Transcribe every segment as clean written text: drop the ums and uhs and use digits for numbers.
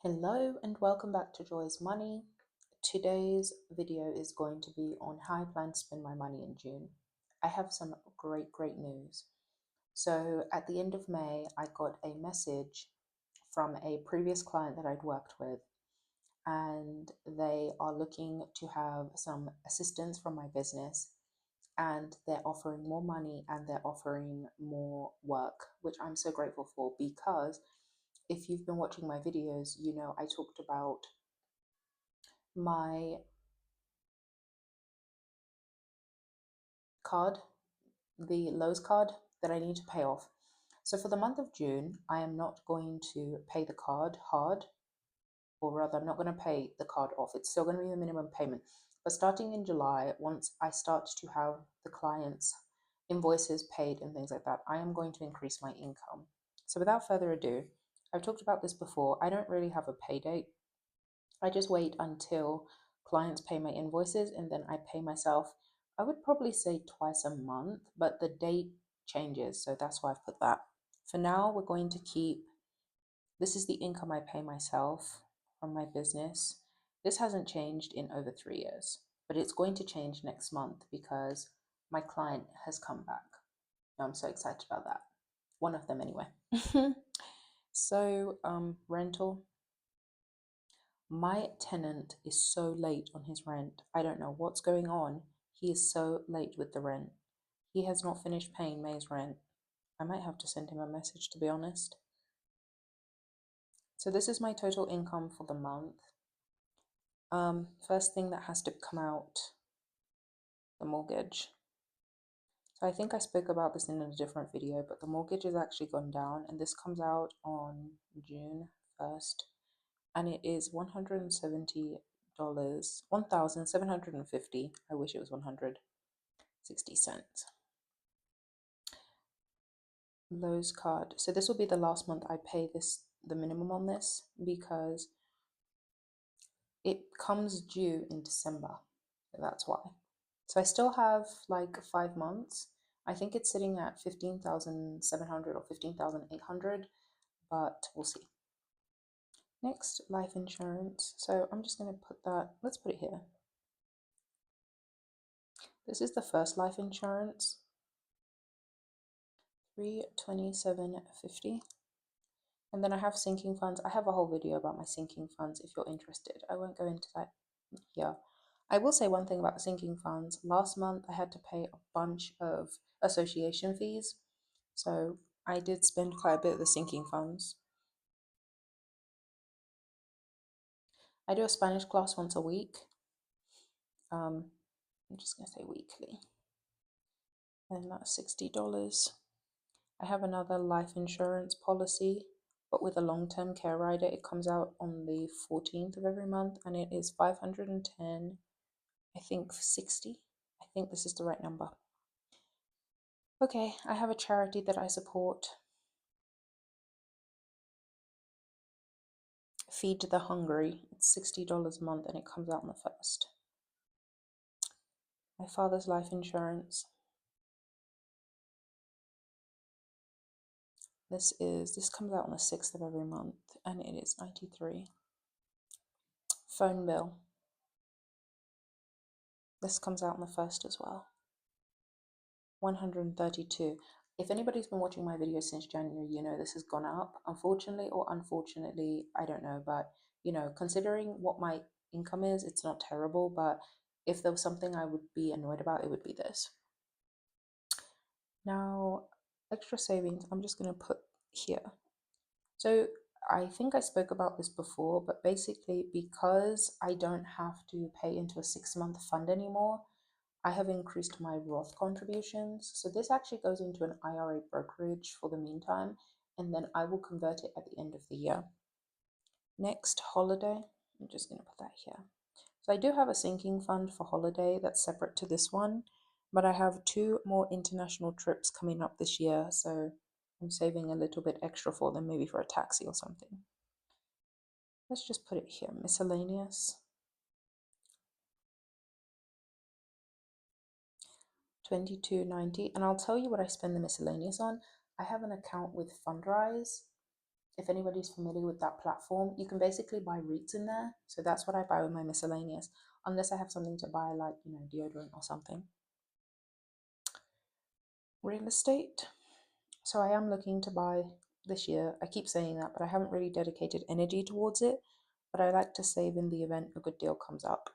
Hello and welcome back to Joy's Money. Today's video is going to be on how I plan to spend my money in June. I have some great news. So at the end of May, I got a message from a previous client that I'd worked with, and they are looking to have some assistance from my business, and they're offering more money and they're offering more work, which I'm so grateful for, because if you've been watching my videos, you know I talked about my card, the Lowe's card that I need to pay off. So for the month of June, I am not going to pay the card hard, or rather, I'm not going to pay the card off. It's still going to be the minimum payment. But starting in July, once I start to have the clients' invoices paid and things like that, I am going to increase my income. So without further ado, I've talked about this before. I don't really have a pay date. I just wait until clients pay my invoices and then I pay myself. I would probably say twice a month, but the date changes, so that's why I've put that. For now, we're going to keep this is the income I pay myself from my business. This hasn't changed in over 3 years, but it's going to change next month because my client has come back. I'm so excited about that. One of them, anyway. So, rental. My tenant is so late on his rent. I don't know what's going on. He is so late with the rent. He has not finished paying May's rent. I might have to send him a message, to be honest. So this is my total income for the month. First thing that has to come out, the mortgage. So I think I spoke about this in a different video, but the mortgage has actually gone down, and this comes out on June 1st, and it is $170, 1,750. I wish it was 160 cents. Lowe's card. So this will be the last month I pay the minimum on this, because it comes due in December. That's why. So I still have like 5 months. I think it's sitting at 15,700 or 15,800, but we'll see. Next, life insurance. So I'm just going to put that, let's put it here. This is the first life insurance, $327.50. And then I have sinking funds. I have a whole video about my sinking funds if you're interested. I won't go into that here. I will say one thing about the sinking funds. Last month I had to pay a bunch of association fees. So I did spend quite a bit of the sinking funds. I do a Spanish class once a week. I'm just going to say weekly. And that's $60. I have another life insurance policy, but with a long-term care rider. It comes out on the 14th of every month, and it is 510, I think 60. I think this is the right number. Okay, I have a charity that I support. Feed the Hungry. It's $60 a month and it comes out on the 1st. My father's life insurance. This comes out on the 6th of every month and it is 93. Phone bill. This comes out on the 1st as well. 132. If anybody's been watching my videos since January, you know this has gone up. Unfortunately or unfortunately, I don't know, but you know, considering what my income is, it's not terrible, but if there was something I would be annoyed about, it would be this. Now, extra savings, I'm just going to put here. So I think I spoke about this before, but basically because I don't have to pay into a 6-month fund anymore, I have increased my Roth contributions. So this actually goes into an IRA brokerage for the meantime, and then I will convert it at the end of the year. Next, holiday. I'm just going to put that here. So I do have a sinking fund for holiday that's separate to this one, but I have 2 more international trips coming up this year, so I'm saving a little bit extra for them, maybe for a taxi or something. Let's just put it here, miscellaneous. $22.90, and I'll tell you what I spend the miscellaneous on. I have an account with Fundrise, If anybody's familiar with that platform, you can basically buy REITs in there. So that's what I buy with my miscellaneous, unless I have something to buy, like, deodorant or something. Real estate. So I am looking to buy this year. I keep saying that, but I haven't really dedicated energy towards it. But I like to save in the event a good deal comes up.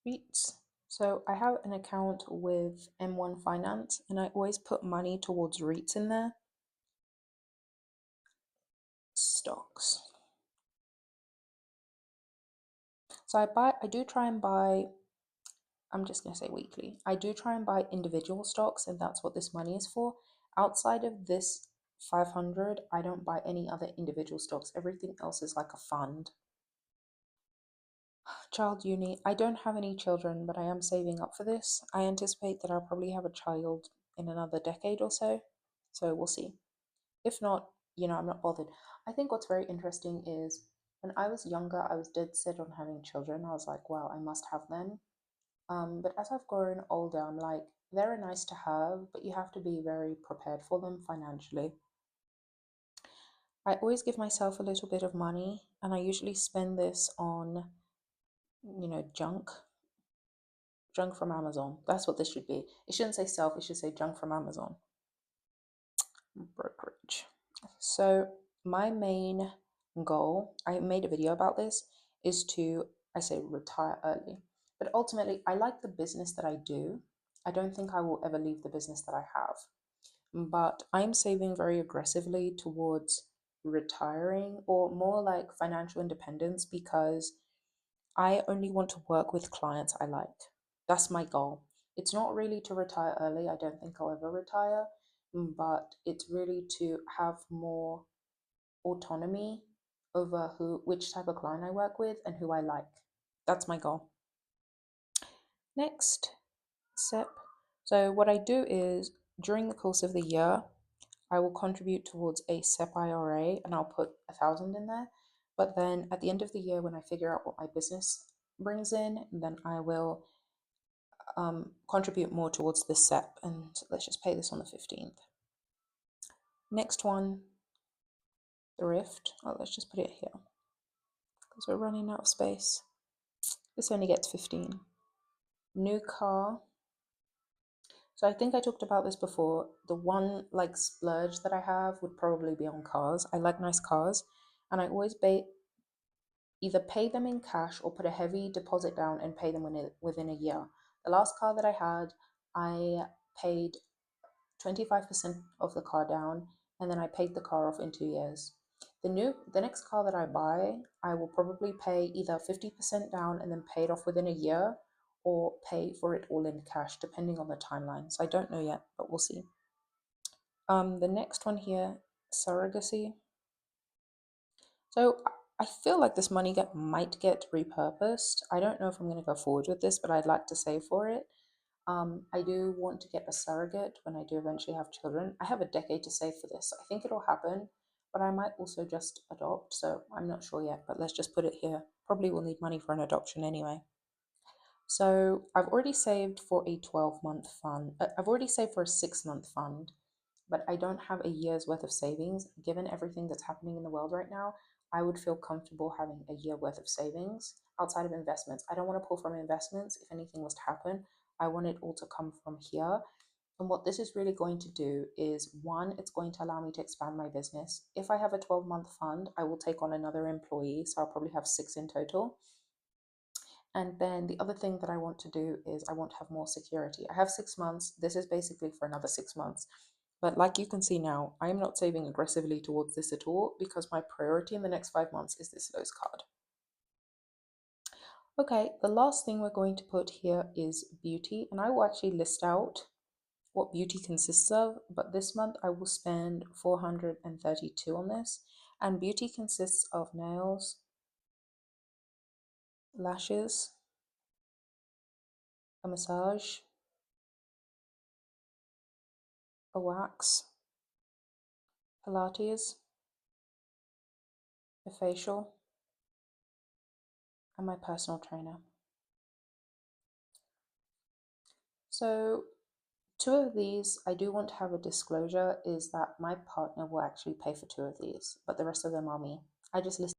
REITs. So I have an account with M1 Finance, and I always put money towards REITs in there. Stocks. So I do try and buy, I'm just going to say weekly. I do try and buy individual stocks, and that's what this money is for. Outside of this 500, I don't buy any other individual stocks. Everything else is like a fund. Child uni. I don't have any children, but I am saving up for this. I anticipate that I'll probably have a child in another decade or so. So we'll see. If not, I'm not bothered. I think what's very interesting is when I was younger, I was dead set on having children. I was like, wow, I must have them. But as I've grown older, I'm like, they're nice to have, but you have to be very prepared for them financially. I always give myself a little bit of money, and I usually spend this on, junk from Amazon. That's what this should be. It shouldn't say self, it should say junk from Amazon. Brokerage. So my main goal, I made a video about this, is to, I say, retire early. But ultimately, I like the business that I do. I don't think I will ever leave the business that I have. But I'm saving very aggressively towards retiring, or more like financial independence, because I only want to work with clients I like. That's my goal. It's not really to retire early. I don't think I'll ever retire, but it's really to have more autonomy over which type of client I work with and who I like. That's my goal. Next step. So what I do is during the course of the year, I will contribute towards a SEP IRA, and I'll put 1,000 in there. But then at the end of the year, when I figure out what my business brings in, then I will contribute more towards the SEP. And let's just pay this on the 15th. Next one, thrift. Oh, let's just put it here because we're running out of space. This only gets 15. New car. So I think I talked about this before. The one like splurge that I have would probably be on cars. I like nice cars, and I always either pay them in cash or put a heavy deposit down and pay them within a year. The last car that I had, I paid 25% of the car down, and then I paid the car off in 2 years. The next car that I buy, I will probably pay either 50% down and then pay it off within a year, or pay for it all in cash, depending on the timeline. So I don't know yet, but we'll see. The next one here, surrogacy. So I feel like this money might get repurposed. I don't know if I'm going to go forward with this, but I'd like to save for it. I do want to get a surrogate when I do eventually have children. I have a decade to save for this. I think it'll happen, but I might also just adopt. So I'm not sure yet, but let's just put it here. Probably will need money for an adoption anyway. So I've already saved for a 12-month fund. I've already saved for a 6-month fund, but I don't have a year's worth of savings. Given everything that's happening in the world right now, I would feel comfortable having a year worth of savings outside of investments. I don't want to pull from investments if anything was to happen. I want it all to come from here. And what this is really going to do is, one, it's going to allow me to expand my business. If I have a 12-month fund, I will take on another employee. So I'll probably have 6 in total. And then the other thing that I want to do is I want to have more security. I have 6 months. This is basically for another 6 months. But like you can see now, I am not saving aggressively towards this at all, because my priority in the next 5 months is this Lowe's card. Okay, the last thing we're going to put here is beauty, and I will actually list out what beauty consists of, but this month I will spend 432 on this. And beauty consists of nails, lashes, a massage, a wax, Pilates, a facial, and my personal trainer. So Two of these, I do want to have a disclosure, is that my partner will actually pay for two of these, but the rest of them are me. I just listed